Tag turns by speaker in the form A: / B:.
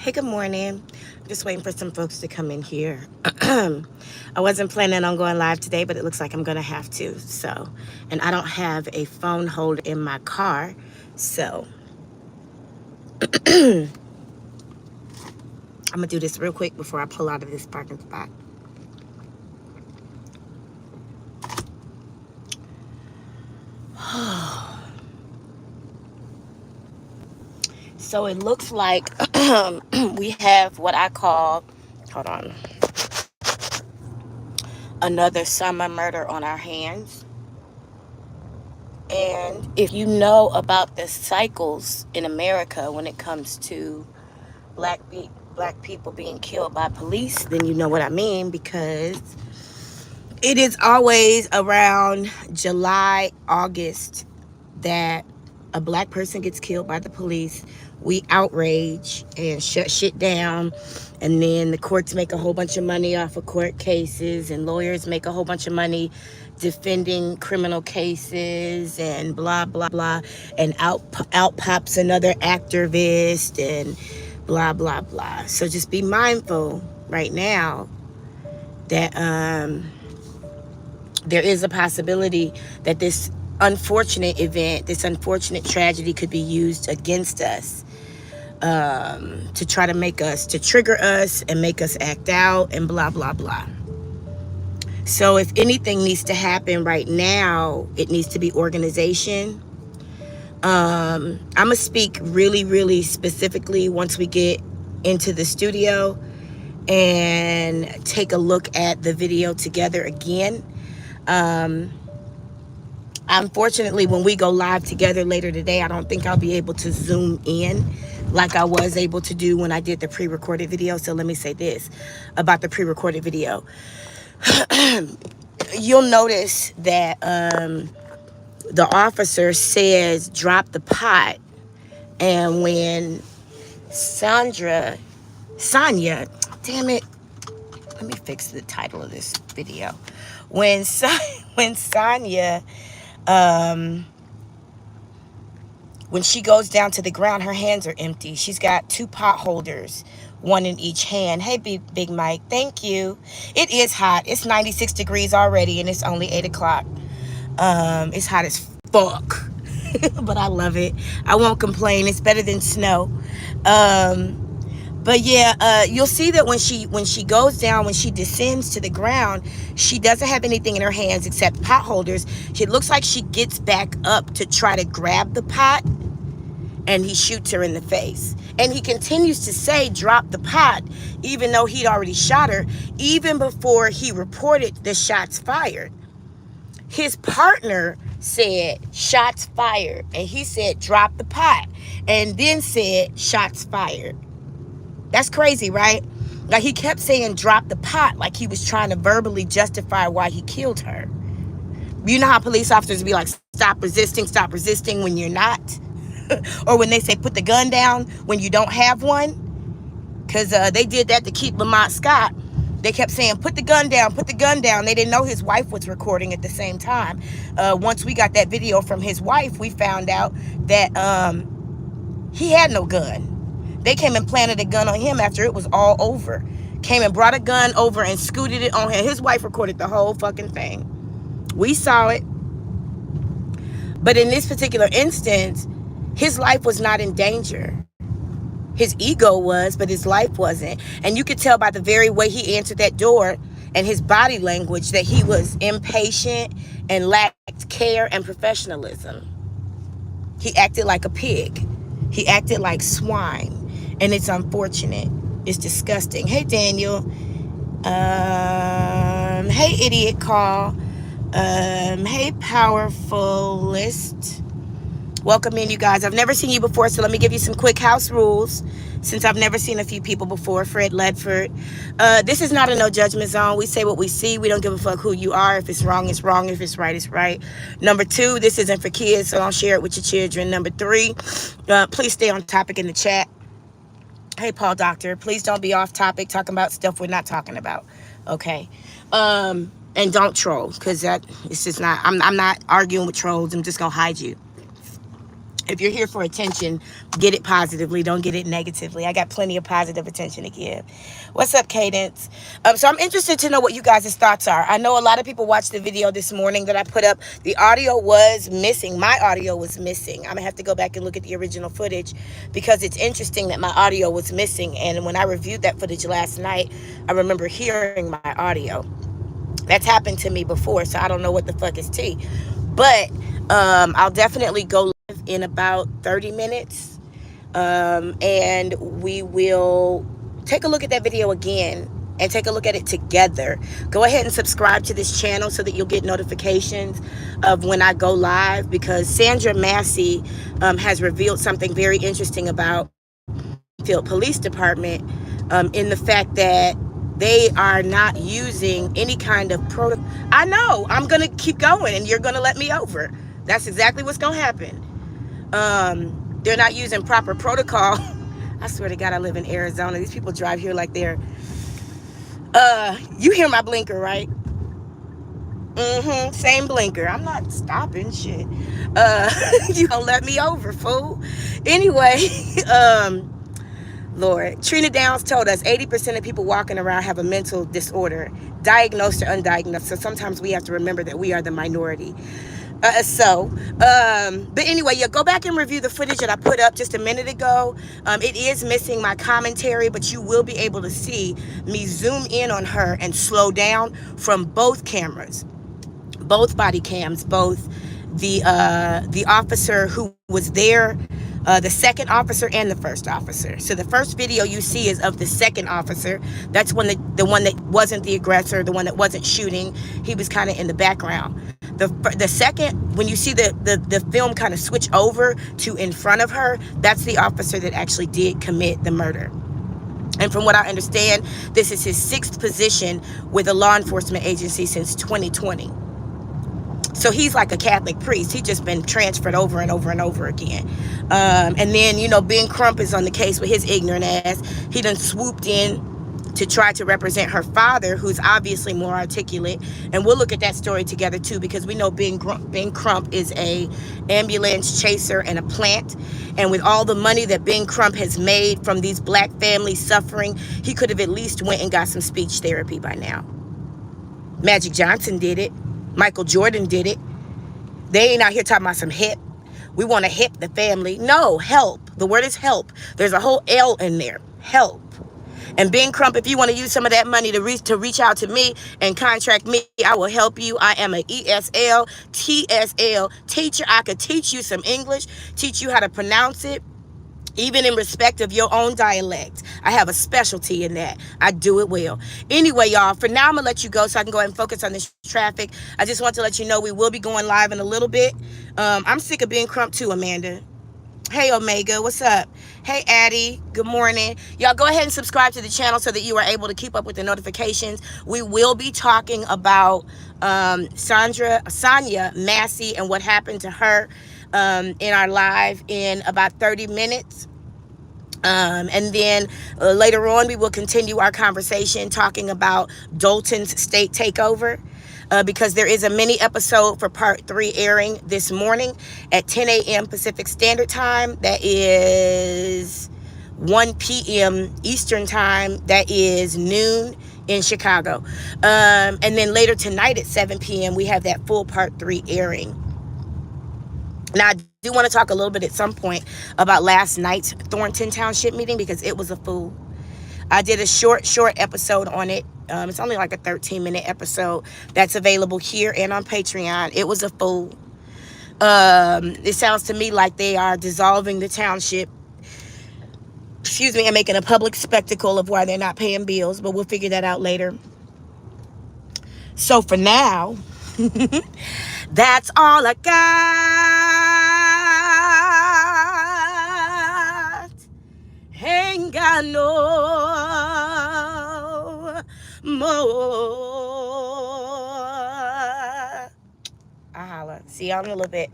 A: Hey, good morning. Just waiting for some folks to come in here. I wasn't planning on going live today, but it looks like I'm going to have to. And I don't have a phone holder in my car. So, I'm going to do this real quick before I pull out of this parking spot. So, it looks like we have what I call, hold on, another summer murder on our hands. And if you know about the cycles in America when it comes to black people being killed by police, then you know what I mean, because it is always around July, August that a black person gets killed by the police. We outrage and shut shit down, and then the courts make a whole bunch of money off of court cases, and lawyers make a whole bunch of money defending criminal cases, and blah blah blah, and out pops another activist, and blah blah blah. So just be mindful right now that there is a possibility that this unfortunate event, this unfortunate tragedy could be used against us, to try to make us, to trigger us and make us act out and blah, blah, blah. So if anything needs to happen right now, it needs to be organization. I'm going to speak really, really specifically once we get into the studio and take a look at the video together again. Unfortunately, when we go live together later today, I don't think I'll be able to zoom in like I was able to do when I did the pre-recorded video. So let me say this about the pre-recorded video. You'll notice that the officer says, drop the pot. And when Sonya, damn it, let me fix the title of this video. When Sonya, when she goes down to the ground, her hands are empty. She's got 2 pot holders, one in each hand. Hey, Big Mike, thank you. It is hot. It's 96 degrees already, and it's only 8 o'clock. It's hot as fuck, but I love it. I won't complain. It's better than snow. But yeah, you'll see that when she goes down, when she descends to the ground, she doesn't have anything in her hands except pot holders. It looks like she gets back up to try to grab the pot, and he shoots her in the face. And he continues to say, drop the pot, even though he'd already shot her, even before he reported the shots fired. His partner said, shots fired. And he said, drop the pot. And then said, shots fired. That's crazy, right? Like, he kept saying, drop the pot, like he was trying to verbally justify why he killed her. You know how police officers be like, stop resisting when you're not? Or when they say, put the gun down when you don't have one? Because they did that to keep Lamont Scott. They kept saying, put the gun down, put the gun down. They didn't know his wife was recording at the same time. Once we got that video from his wife, we found out that he had no gun. They came and planted a gun on him after it was all over. Came and brought a gun over and scooted it on him. His wife recorded the whole fucking thing. We saw it. But in this particular instance, his life was not in danger. His ego was, but his life wasn't. And you could tell by the very way he answered that door and his body language that he was impatient and lacked care and professionalism. He acted like a pig. He acted like swine. And it's unfortunate. It's disgusting. Hey, Daniel. Hey, Idiot Call. Hey, Powerfulist. Welcome in, you guys. I've never seen you before, so let me give you some quick house rules since I've never seen a few people before. Fred Ledford. This is not a no judgment zone. We say what we see. We don't give a fuck who you are. If it's wrong, it's wrong. If it's right, it's right. Number 2, this isn't for kids, so don't share it with your children. Number 3, please stay on topic in the chat. Hey, Paul Doctor, please don't be off topic talking about stuff we're not talking about. Okay. And don't troll, because that it's just not, I'm not arguing with trolls. I'm just going to hide you. If you're here for attention, get it positively. Don't get it negatively. I got plenty of positive attention to give. What's up, Cadence? So I'm interested to know what you guys' thoughts are. I know a lot of people watched the video this morning that I put up. The audio was missing. My audio was missing. I'm going to have to go back and look at the original footage because it's interesting that my audio was missing. And when I reviewed that footage last night, I remember hearing my audio. That's happened to me before, so I don't know what the fuck is tea. But I'll definitely go live in about 30 minutes. And we will take a look at that video again and take a look at it together. Go ahead and subscribe to this channel so that you'll get notifications of when I go live, because Sonya Massey has revealed something very interesting about Field Police Department in the fact that they are not using any kind of protocol. I know, I'm going to keep going and you're going to let me over. That's exactly what's going to happen. They're not using proper protocol. I swear to God, I live in Arizona. These people drive here like they're... you hear my blinker, right? Same blinker. I'm not stopping shit. You gonna let me over, fool. Anyway, Lord, Trina Downs told us 80% of people walking around have a mental disorder, diagnosed or undiagnosed. So sometimes we have to remember that we are the minority. But anyway, yeah, go back and review the footage that I put up just a minute ago. It is missing my commentary, but you will be able to see me zoom in on her and slow down from both cameras, both body cams, both the officer who was there, the second officer and the first officer. So the first video you see is of the second officer. That's when the one that wasn't the aggressor, the one that wasn't shooting. He was kind of in the background. The second, when you see the film kind of switch over to in front of her, that's the officer that actually did commit the murder. And from what I understand, this is his 6th position with a law enforcement agency since 2020. So he's like a Catholic priest. He's just been transferred over and over and over again. And then, you know, Ben Crump is on the case with his ignorant ass. He done swooped in to try to represent her father, who's obviously more articulate. And we'll look at that story together too, because we know Ben Crump is a ambulance chaser and a plant. And with all the money that Ben Crump has made from these black families suffering, he could have at least went and got some speech therapy by now. Magic Johnson did it. Michael Jordan did it. They ain't out here talking about some hip. We want to hip the family. No, help. The word is help. There's a whole L in there. Help. And Ben Crump, if you want to use some of that money to reach out to me and contract me, I will help you. I am an ESL, TSL teacher. I could teach you some English, teach you how to pronounce it, even in respect of your own dialect. I have a specialty in that. I do it well. Anyway, y'all, for now, I'm going to let you go so I can go ahead and focus on this traffic. I just want to let you know we will be going live in a little bit. I'm sick of Ben Crump too, Amanda. Hey, Omega, what's up? Hey, Addie, good morning. Y'all go ahead and subscribe to the channel so that you are able to keep up with the notifications. We will be talking about Sonya Massey and what happened to her in our live in about 30 minutes. And then later on, we will continue our conversation talking about Dalton's state takeover. Because there is a mini episode for part 3 airing this morning at 10 a.m. Pacific Standard Time. That is 1 p.m. Eastern Time. That is noon in Chicago. And then later tonight at 7 p.m. we have that full part 3 airing. Now, I do want to talk a little bit at some point about last night's Thornton Township meeting because it was a fool. I did a short episode on it. It's only like a 13-minute episode that's available here and on Patreon. It was a fool. It sounds to me like they are dissolving the township, and making a public spectacle of why they're not paying bills, but we'll figure that out later. So for now, that's all I got. Ain't got no more. I holla. See y'all in a little bit.